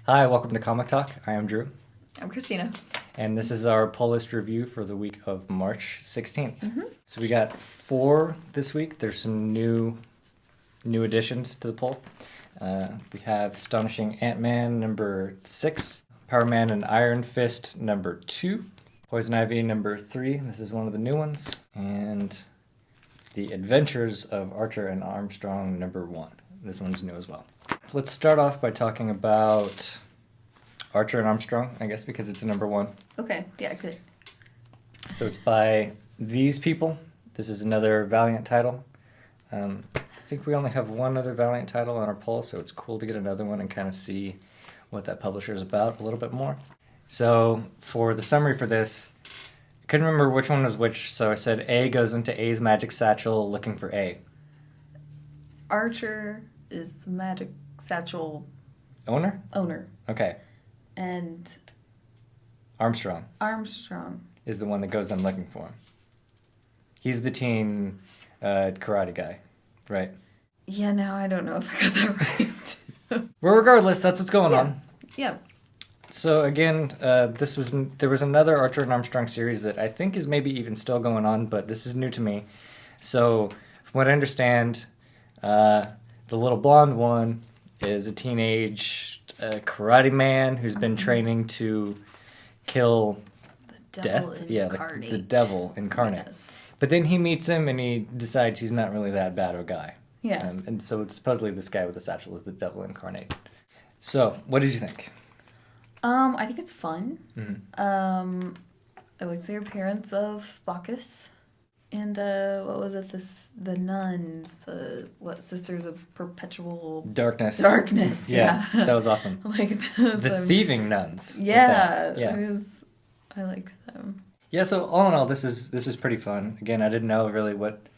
Hi, welcome to Comic Talk. I am Drew, I'm Christina. and this is our pull list review for the week of March 16th. So we got 4 this week. There's some new additions to the poll. We have Astonishing Ant-Man number 6, Power Man and Iron Fist number 2, Poison Ivy number 3. This is one of the new ones, and The Adventures of Archer and Armstrong number 1. This one's new as well. Let's start off by talking about Archer and Armstrong, I guess, because it's a number 1. Okay, yeah, good. So it's by these people. This is another Valiant title. I think we only have one other Valiant title on our poll, so it's cool to get another one and kind of see what that publisher is about a little bit more. So for the summary for this, I couldn't remember which one was which, so I said A goes into A's magic satchel looking for A. Archer is the magic satchel Owner? owner, Okay. and Armstrong Armstrong. is the one that goes in looking for him. He's the teen karate guy, right? Yeah, now I don't know if I got that right. Well, regardless, that's what's going on. Yeah. So again, there was another Archer and Armstrong series that I think is maybe even still going on, but this is new to me. So from what I understand, the little blonde one is a teenage karate man who's been training to kill The devil death. incarnate. The devil incarnate. Yes. But then he meets him and he decides he's not really that bad of a guy. Yeah. And so supposedly this guy with the satchel is the devil incarnate. So what did you think? I think it's fun. Mm-hmm. I like the appearance of Bacchus. And what was it? The nuns, Sisters of Perpetual Darkness. Yeah. That was awesome. Like those, The thieving nuns. Yeah, Yeah. I liked them. Yeah, so all in all, this is pretty fun. Again, I didn't know really what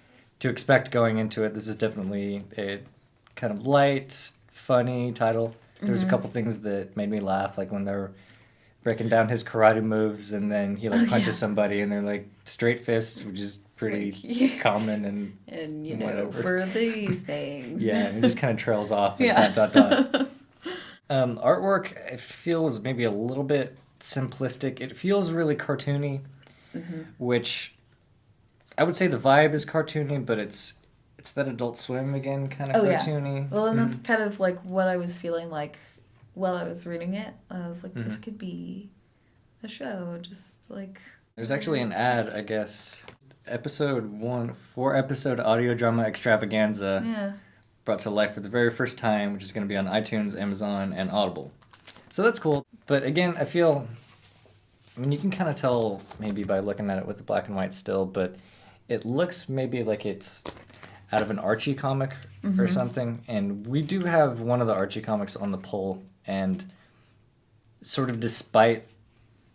to expect going into it. This is definitely a kind of light, funny title. There's a couple things that made me laugh, like when they're breaking down his karate moves and then he punches somebody and they're like straight fist, which is pretty common And whatever. for these things. Yeah, and it just kind of trails off. And Yeah. dot. Artwork, I feel, was maybe a little bit simplistic. It feels really cartoony, which I would say the vibe is cartoony, but it's that Adult Swim again kind of cartoony. Well, and that's kind of like what I was feeling like while I was reading it. I was like, this could be a show, just like... There's actually an ad, I guess. Episode 1, 4-episode audio drama extravaganza brought to life for the very first time, which is going to be on iTunes, Amazon, and Audible. So that's cool. But again, I mean, you can kind of tell maybe by looking at it with the black and white still, but it looks maybe like it's out of an Archie comic or something. And we do have one of the Archie comics on the poll, and sort of despite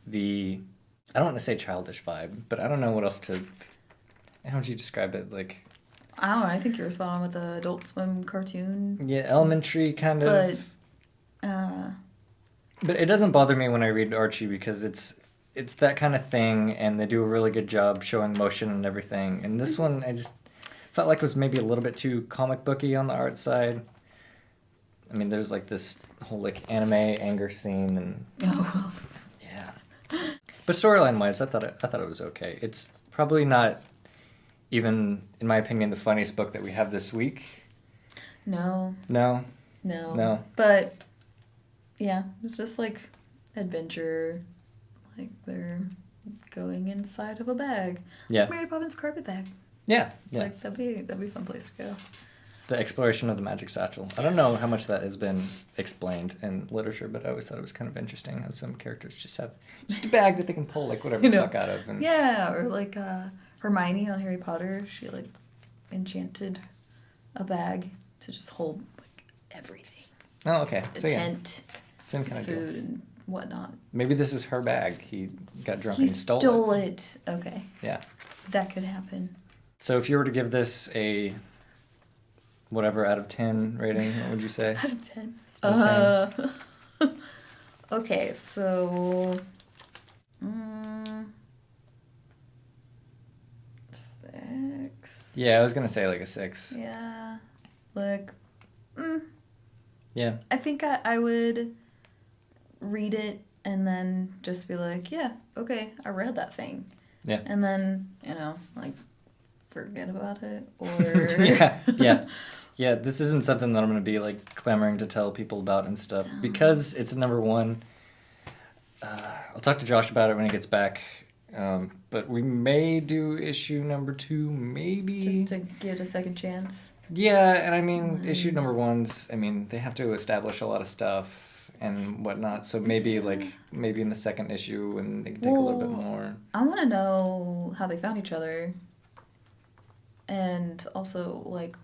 the, I don't want to say childish vibe, but I don't know what else to, how would you describe it? Like, I don't know, I think you were spot on with the Adult Swim cartoon. yeah, elementary kind of. But it doesn't bother me when I read Archie because it's that kind of thing, and they do a really good job showing motion and everything. And this one, I just felt like was maybe a little bit too comic booky on the art side. I mean, there's like this whole like anime anger scene, and yeah. But storyline wise, I thought it was okay. It's probably not even, in my opinion, the funniest book that we have this week. No. But yeah, it's just like adventure, like they're going inside of a bag. yeah, Mary Poppins carpet bag. yeah. Like that'd be a fun place to go. The exploration of the magic satchel. I don't know how much that has been explained in literature, but I always thought it was kind of interesting how some characters just have just a bag that they can pull like whatever the fuck out of. And Yeah, or like Hermione on Harry Potter, she like enchanted a bag to just hold like everything. Oh, okay. A So yeah, tent, same kind of deal. food and whatnot. Maybe this is her bag. He got drunk He and stole it. it. Okay. Yeah. That could happen. So if you were to give this a whatever out of 10 rating, what would you say? Out of 10. Out of 10? Okay, so 6. Yeah, I was gonna say like a 6. Yeah. Like Yeah. I think I would read it and then just be like, yeah, okay, I read that thing. Yeah. And then, like, forget about it, or... Yeah, this isn't something that I'm going to be, like, clamoring to tell people about and stuff. Because it's number one, I'll talk to Josh about it when he gets back. But we may do issue number 2, maybe. Just to give it a second chance. Yeah, and I mean, issue number 1's, I mean, they have to establish a lot of stuff and whatnot. So maybe, maybe in the second issue when they can take a little bit more. I want to know how they found each other. And also, like,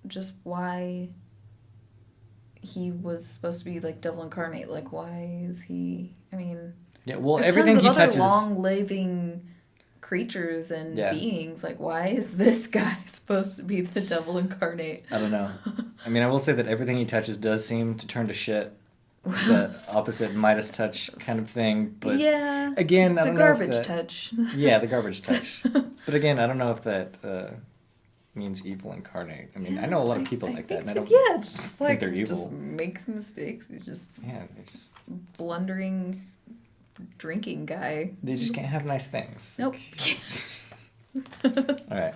just why he was supposed to be, like, devil incarnate. Like, why is he... I mean... Yeah, well, there's everything tons he of other touches... long-living creatures and beings. Like, why is this guy supposed to be the devil incarnate? I don't know. I mean, I will say that everything he touches does seem to turn to shit. The opposite Midas touch kind of thing. But yeah. Again, I don't know if The garbage touch. Yeah, the garbage touch. But again, I don't know if that means evil incarnate. I mean, I know a lot of people like that. And I don't it's just think like, they're evil. Just makes mistakes. He's just... Yeah, they just... blundering... drinking guy. They just can't have nice things. Nope. Alright.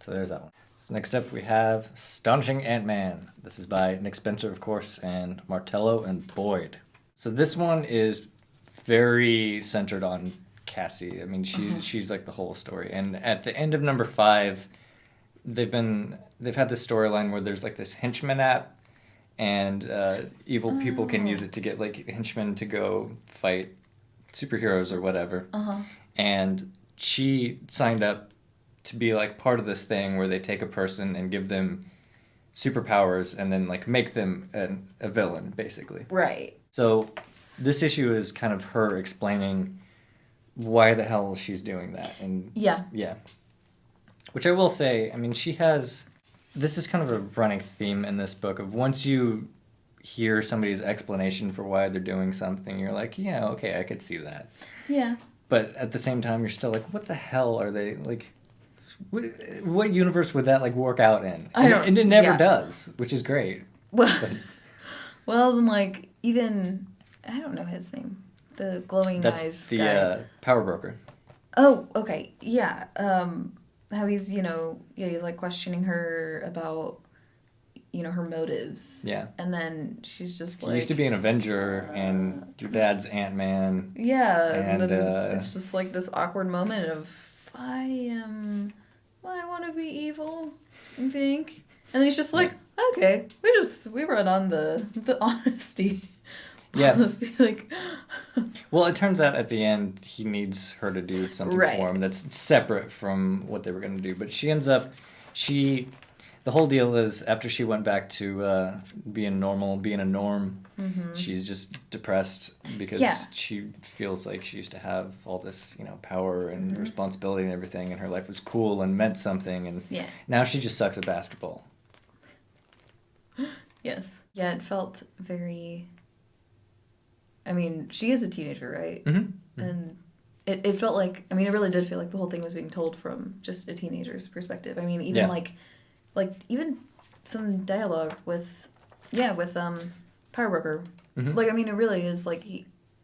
So there's that one. So next up we have Astonishing Ant-Man. This is by Nick Spencer, of course, and Martello and Boyd. So this one is very centered on Cassie. I mean, she's like the whole story. And at the end of number 5, they've had this storyline where there's like this henchman app, and evil people can use it to get like henchmen to go fight superheroes or whatever. And she signed up to be like part of this thing where they take a person and give them superpowers and then like make them a villain, basically. Right. So this issue is kind of her explaining why the hell she's doing that. And yeah. Which I will say, I mean, this is kind of a running theme in this book of once you hear somebody's explanation for why they're doing something, you're like, yeah, okay, I could see that. Yeah. But at the same time, you're still like, what the hell are they, like, what universe would that, like, work out in? And it never does, which is great. Well, like, even, I don't know his name, the glowing eyes That's the guy. power broker. Oh, okay, yeah. How he's, he's, like, questioning her about, her motives. Yeah. And then she's just like... You used to be an Avenger, and your dad's Ant-Man. Yeah. And it's just, like, this awkward moment of, I want to be evil, you think? And then he's just like, okay, we run on the honesty. Yeah. Policy. Like... Well, it turns out at the end he needs her to do something for him that's separate from what they were going to do. But she ends up... The whole deal is after she went back to being a norm, she's just depressed because she feels like she used to have all this, power and responsibility and everything, and her life was cool and meant something, and now she just sucks at basketball. Yes. Yeah, it felt very... I mean, she is a teenager, right? Mm-hmm. And it felt like... I mean, it really did feel like the whole thing was being told from just a teenager's perspective. I mean, even like even some dialogue with Power Broker. Mm-hmm. Like, I mean, it really is like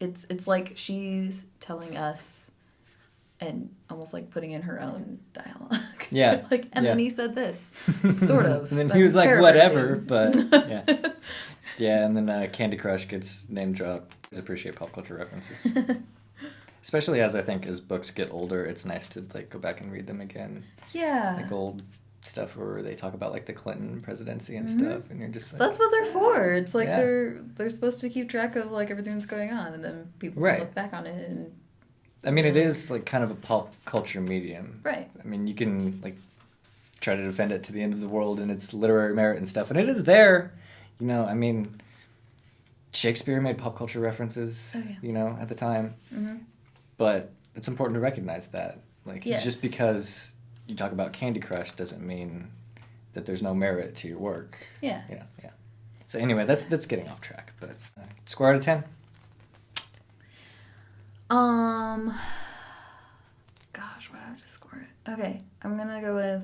it's like she's telling us and almost like putting in her own dialogue. Yeah. Then he said this, sort of. And then he was like, whatever, but yeah. Yeah, and then Candy Crush gets name dropped. I appreciate pop culture references. Especially as books get older, it's nice to like go back and read them again. Yeah. Like old stuff where they talk about like the Clinton presidency and stuff, and you're just like, that's what they're for. It's like they're supposed to keep track of like everything that's going on, and then people can look back on it. And I mean, it is like kind of a pop culture medium, right? I mean, you can like try to defend it to the end of the world and its literary merit and stuff, and it is there. I mean, Shakespeare made pop culture references, at the time, but it's important to recognize that, like, just because you talk about Candy Crush doesn't mean that there's no merit to your work. Yeah. Yeah. So anyway, that's getting off track. But score out of 10? Gosh, what did I just score it? Okay, I'm gonna go with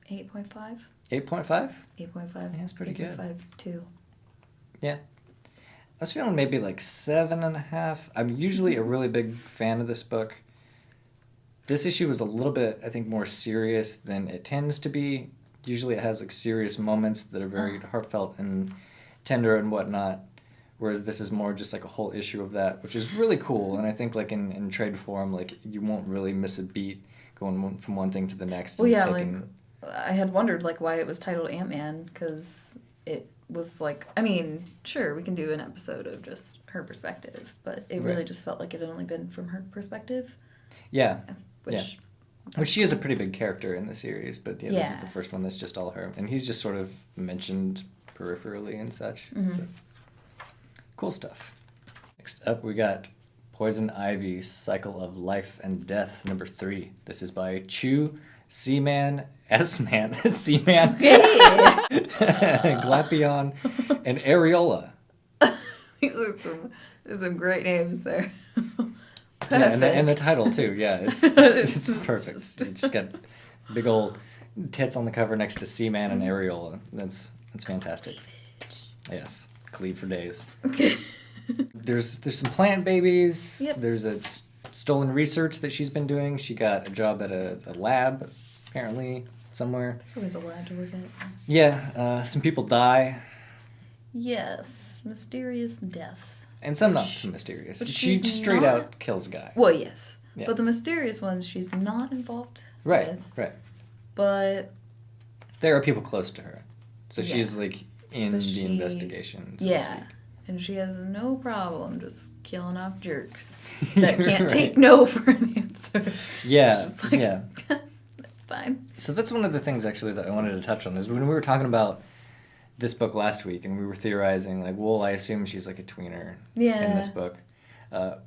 8.5. 8.5? 8.5. Yeah, that's pretty good. 8.52. Yeah. was feeling maybe like 7.5. I'm usually a really big fan of this book. This issue was a little bit, I think, more serious than it tends to be. Usually it has like serious moments that are very heartfelt and tender and whatnot. Whereas this is more just like a whole issue of that, which is really cool. And I think like in trade form, like you won't really miss a beat going from one thing to the next. Well, yeah, like I had wondered like why it was titled Ant-Man, because it was like, I mean, sure, we can do an episode of just her perspective, but it really just felt like it had only been from her perspective. Yeah. Which she is a pretty big character in the series, but this is the first one that's just all her. And he's just sort of mentioned peripherally and such. Mm-hmm. Cool stuff. Next up, we got Poison Ivy's Cycle of Life and Death, number 3. This is by Chu, S-Man, C-Man, Glapion, and Areola. These are some great names there. Yeah, and the title too. Yeah, it's perfect. You just got big old tits on the cover next to Seaman and Areola. That's fantastic. Yes, cleave for days. There's some plant babies. Yep. There's a stolen research that she's been doing. She got a job at a lab, apparently somewhere. There's always a lab to work at. Yeah, some people die. Yes, mysterious deaths. And some not so mysterious. She straight out kills a guy. Well, yes. Yeah. But the mysterious ones she's not involved with. Right. But there are people close to her. So she's like in the investigation. So to speak. And she has no problem just killing off jerks that can't take no for an answer. Yeah. She's like, yeah. That's fine. So that's one of the things actually that I wanted to touch on is when we were talking about this book last week, and we were theorizing, like, well, I assume she's like a tweener in this book.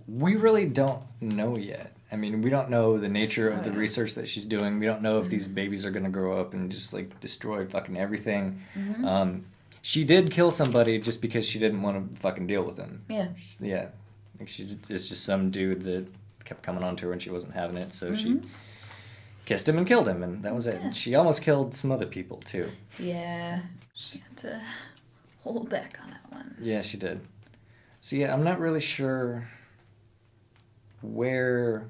We really don't know yet. I mean, we don't know the nature of the research that she's doing. We don't know if these babies are going to grow up and just, like, destroy fucking everything. Mm-hmm. She did kill somebody just because she didn't want to fucking deal with him. Yeah. Yeah. Like it's just some dude that kept coming on to her when she wasn't having it, so she kissed him and killed him, and that was it. She almost killed some other people, too. Yeah. She had to hold back on that one. Yeah, she did. So yeah, I'm not really sure where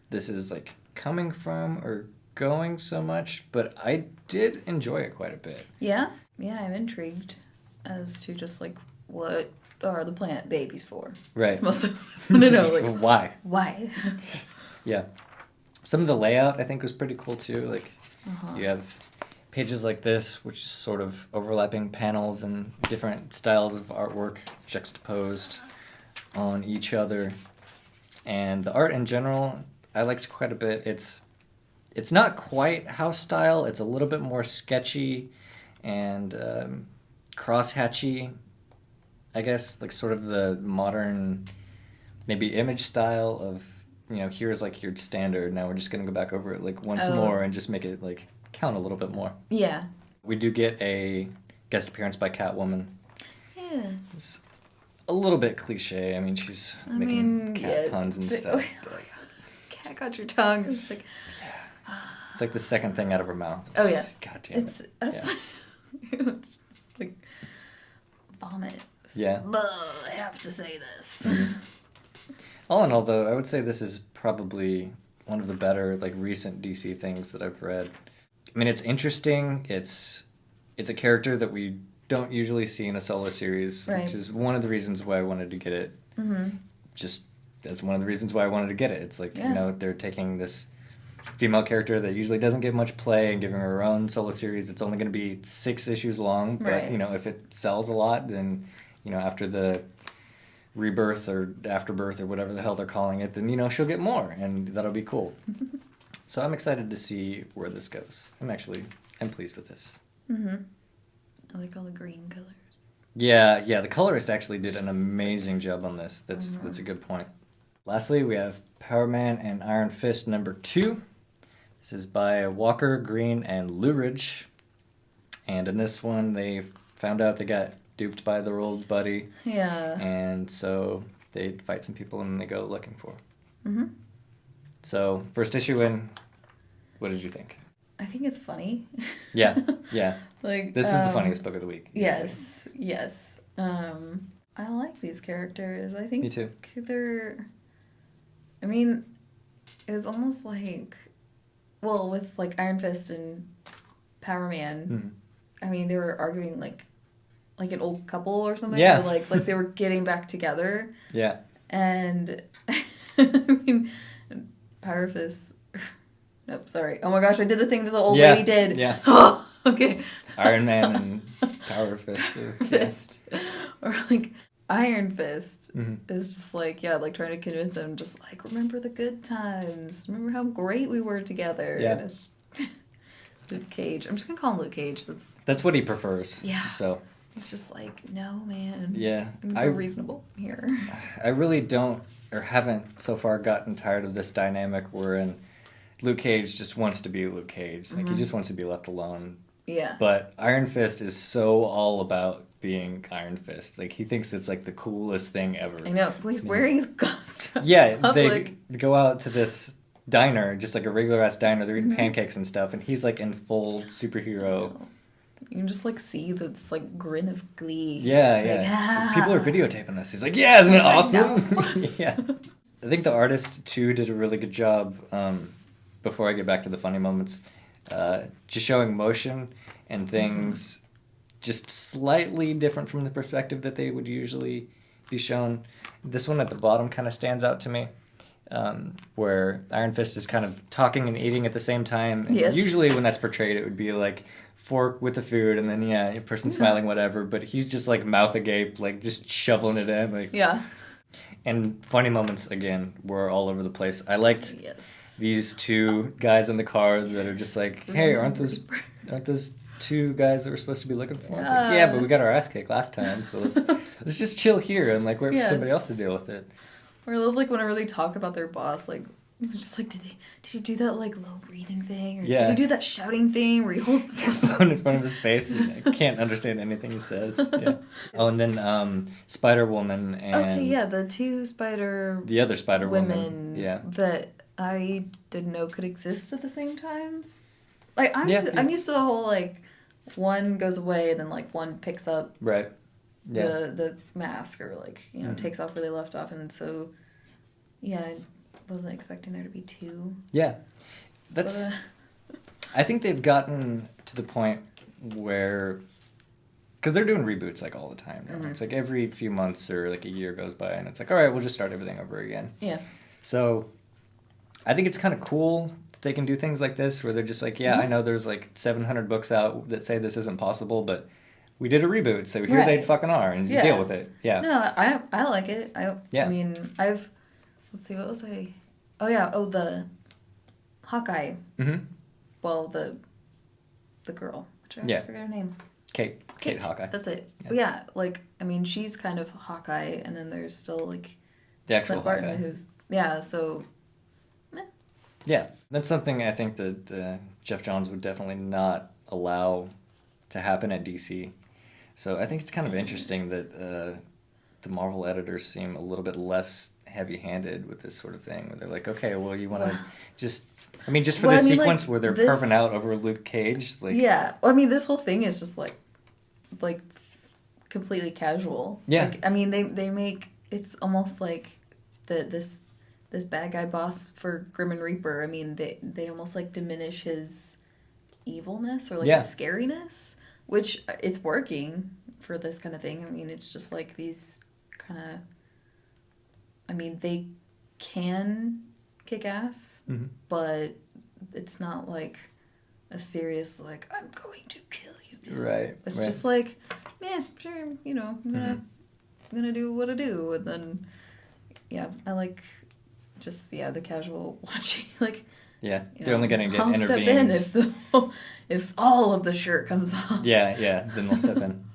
this is like coming from or going so much, but I did enjoy it quite a bit. Yeah? Yeah, I'm intrigued as to just like what are the plant babies for? Right. It's mostly I want to know like why. Why? Yeah. Some of the layout I think was pretty cool too. Like you have pages like this, which is sort of overlapping panels and different styles of artwork juxtaposed on each other. And the art in general, I liked quite a bit. It's not quite house style. It's a little bit more sketchy and crosshatchy, I guess, like sort of the modern maybe image style of, here's like your standard. Now we're just going to go back over it like once more and just make it like count a little bit more. Yeah. We do get a guest appearance by Catwoman. Yes. It's a little bit cliche. I mean, she's making cat puns and stuff. Cat got your tongue. It's like... It's like the second thing out of her mouth. Oh, yes. God damn it. It's just like vomit. Yeah. I have to say this. All in all, though, I would say this is probably one of the better, like, recent DC things that I've read. I mean, it's interesting. It's a character that we don't usually see in a solo series, which is one of the reasons why I wanted to get it. Mm-hmm. Just that's one of the reasons why I wanted to get it. It's like, they're taking this female character that usually doesn't get much play and giving her her own solo series. It's only going to be 6 issues long, but, if it sells a lot, then, after the rebirth or afterbirth or whatever the hell they're calling it, then, she'll get more, and that'll be cool. So I'm excited to see where this goes. I'm pleased with this. Mm-hmm. I like all the green colors. Yeah, the colorist actually did an amazing job on this. That's a good point. Lastly, we have Power Man and Iron Fist number 2. This is by Walker, Green, and Luridge. And in this one, they found out they got duped by their old buddy. Yeah. And so they fight some people and they go looking for him. Mm-hmm. So, first issue in, what did you think? I think it's funny. Yeah. Like this is the funniest book of the week. Yes. I I like these characters. I think me too. they're. I mean, it was almost like, well, with like Iron Fist and Power Man. Mm-hmm. I mean, they were arguing like an old couple or something. Yeah. Or like they were getting back together. Yeah. And I mean, Power Fist. Nope, sorry. Oh my gosh, I did the thing that the old lady did. Yeah. Oh, okay. Iron Man and Power Fist. Or like Iron Fist mm-hmm. is just like, yeah, like trying to convince him, just like, remember the good times. Remember how great we were together. Yeah. And it's Luke Cage. I'm just going to call him Luke Cage. That's what he prefers. Yeah. So. It's just like, no, man. Yeah. I'm reasonable here. I really don't, or haven't so far gotten tired of this dynamic wherein Luke Cage just wants to be Luke Cage. Like, he just wants to be left alone. Yeah. But Iron Fist is so all about being Iron Fist. Like, he thinks it's, like, the coolest thing ever. I know. He's wearing his costume. Yeah, they go out to this diner, just like a regular-ass diner. They're eating pancakes and stuff, and he's, like, in full superhero... You can just, like, see this, like, grin of glee. Yeah, just yeah. like, ah. So people are videotaping us. He's like, yeah, isn't it awesome? Like, no. Yeah. I think the artist, too, did a really good job, before I get back to the funny moments, just showing motion and things just slightly different from the perspective that they would usually be shown. This one at the bottom kind of stands out to me. Where Iron Fist is kind of talking and eating at the same time. And yes. Usually when that's portrayed, it would be like fork with the food and then, a person smiling, whatever. But he's just like mouth agape, like just shoveling it in. Like. Yeah. And funny moments, again, were all over the place. I liked these two guys in the car that are just like, hey, aren't those two guys that we're supposed to be looking for? Yeah, like, yeah, but we got our ass kicked last time, so let's just chill here and like wait for somebody else to deal with it. Or I love like whenever they talk about their boss, like they're just like, did you do that like low breathing thing, or did you do that shouting thing where he holds the phone in front of his face and I can't understand anything he says. Yeah. Oh, and then Spider Woman and the two the other Spider Woman, that I didn't know could exist at the same time. Like I'm used to the whole like one goes away and then like one picks up the mask or like takes off where they left off, and so I wasn't expecting there to be two. Yeah, that's. I think they've gotten to the point where, because they're doing reboots like all the time. Right? It's like every few months or like a year goes by, and it's like, all right, we'll just start everything over again. Yeah. So, I think it's kind of cool that they can do things like this, where they're just like, I know there's like 700 books out that say this isn't possible, but we did a reboot, so here they fucking are, and just deal with it. Yeah. No, I like it. I mean, let's see, what was I? Oh yeah, the Hawkeye. Mm-hmm. Well, the girl, which I always forget her name. Kate Hawkeye. That's it. Yeah. But like, I mean, she's kind of Hawkeye, and then there's still like the actual Clint Hawkeye. Barton, so. Yeah, that's something I think that Jeff Johns would definitely not allow to happen at DC. So I think it's kind of interesting that the Marvel editors seem a little bit less heavy-handed with this sort of thing, where they're like, okay, well, you want to just for this sequence where they're perving out over Luke Cage, like this whole thing is just like completely casual. Yeah, like, I mean they make it's almost like this bad guy boss for Grim and Reaper. I mean they almost like diminish his evilness or like his scariness, which it's working for this kind of thing. I mean, it's just like these kind of. I mean, they can kick ass, but it's not like a serious like I'm going to kill you. Right. It's just like, yeah, sure, I'm gonna do what I do, and then I like just the casual watching like. Yeah, they're only gonna get intervened. I'll step in if all of the shirt comes off. Yeah, then they'll step in.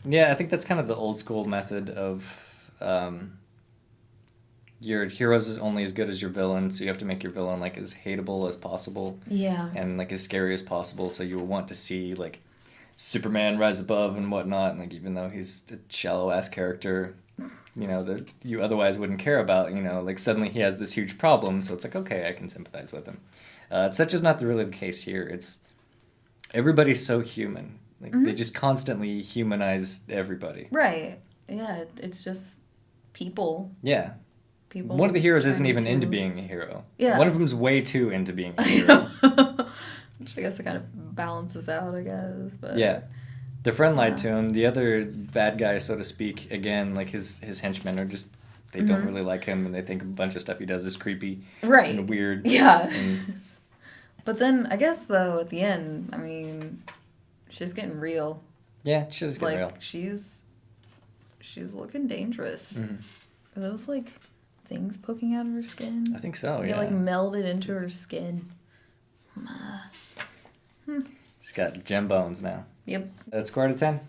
Yeah, I think that's kind of the old school method of. Your heroes is only as good as your villain, so you have to make your villain like as hateable as possible. Yeah. And like as scary as possible, so you will want to see like Superman rise above and whatnot, and like even though he's a shallow ass character, that you otherwise wouldn't care about, like suddenly he has this huge problem, so it's like, okay, I can sympathize with him. Such is not really the case here. It's everybody's so human. Like they just constantly humanize everybody. Right. yeah, it's just people. Yeah. People. One of the heroes isn't even into being a hero. Yeah. One of them's way too into being a hero. Which I guess it kind of balances out, I guess. But yeah. The friend lied to him. The other bad guy, so to speak, again, like his henchmen are just, they don't really like him, and they think a bunch of stuff he does is creepy. Right. And weird. Yeah. And, but then, I guess, though, at the end, I mean, she's getting real. yeah, she's getting real. She's looking dangerous. Mm-hmm. Are those, like, things poking out of her skin? I think so, They, like, melded into her skin. She's got gem bones now. Yep. Score out of 10?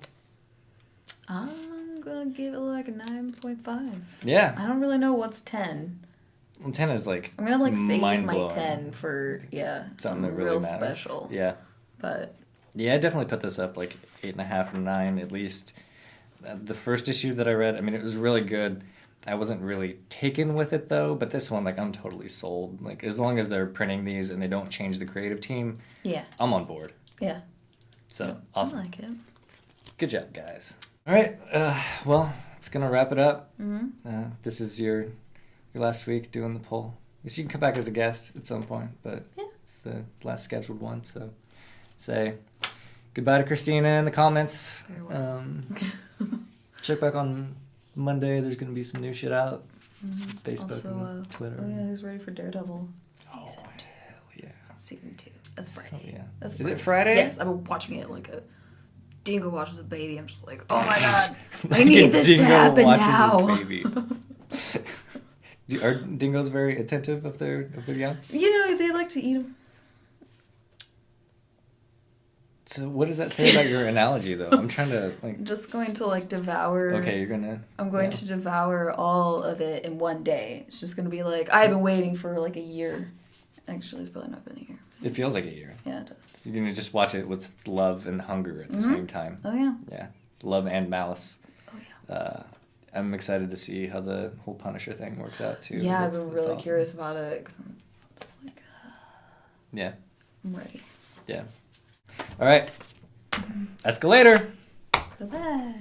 I'm gonna give it, like, a 9.5. Yeah. I don't really know what's 10. Well, 10 is, like, I'm gonna, like, save my mind-blowing. 10 for, something that really real matters. special. Yeah. But... yeah, I definitely put this up, like, 8.5 or 9, at least. The first issue that I read, I mean, it was really good. I wasn't really taken with it, though, but this one, like, I'm totally sold. Like, as long as they're printing these and they don't change the creative team, yeah, I'm on board. Yeah. So, yeah, awesome. I like it. Good job, guys. All right, well, it's going to wrap it up. Mm-hmm. This is your last week doing the poll. I guess you can come back as a guest at some point, but it's the last scheduled one, so say goodbye to Christina in the comments. Very well. Check back on Monday. There's going to be some new shit out. Mm-hmm. Facebook also, and Twitter. Oh yeah, who's ready for Daredevil season 2? Hell yeah. Season 2. That's Friday. Oh yeah. That's Is it Friday? Yes, I've been watching it like a dingo watches a baby. I'm just like, oh my god, I need this to happen now. A baby. Are dingoes very attentive if they're young? You know, they like to eat them. So what does that say about your analogy, though? I'm trying to, like... I'm just going to, like, devour... Okay, you're gonna... I'm going to devour all of it in one day. It's just gonna be like, I've been waiting for, like, a year. Actually, it's probably not been a year. It feels like a year. Yeah, it does. So you're gonna just watch it with love and hunger at the same time. Oh, yeah. Yeah. Love and malice. Oh, yeah. I'm excited to see how the whole Punisher thing works out, too. Yeah, I've been really curious about it, because I'm just like... yeah. I'm ready. Yeah. All right. Escalator. Bye-bye.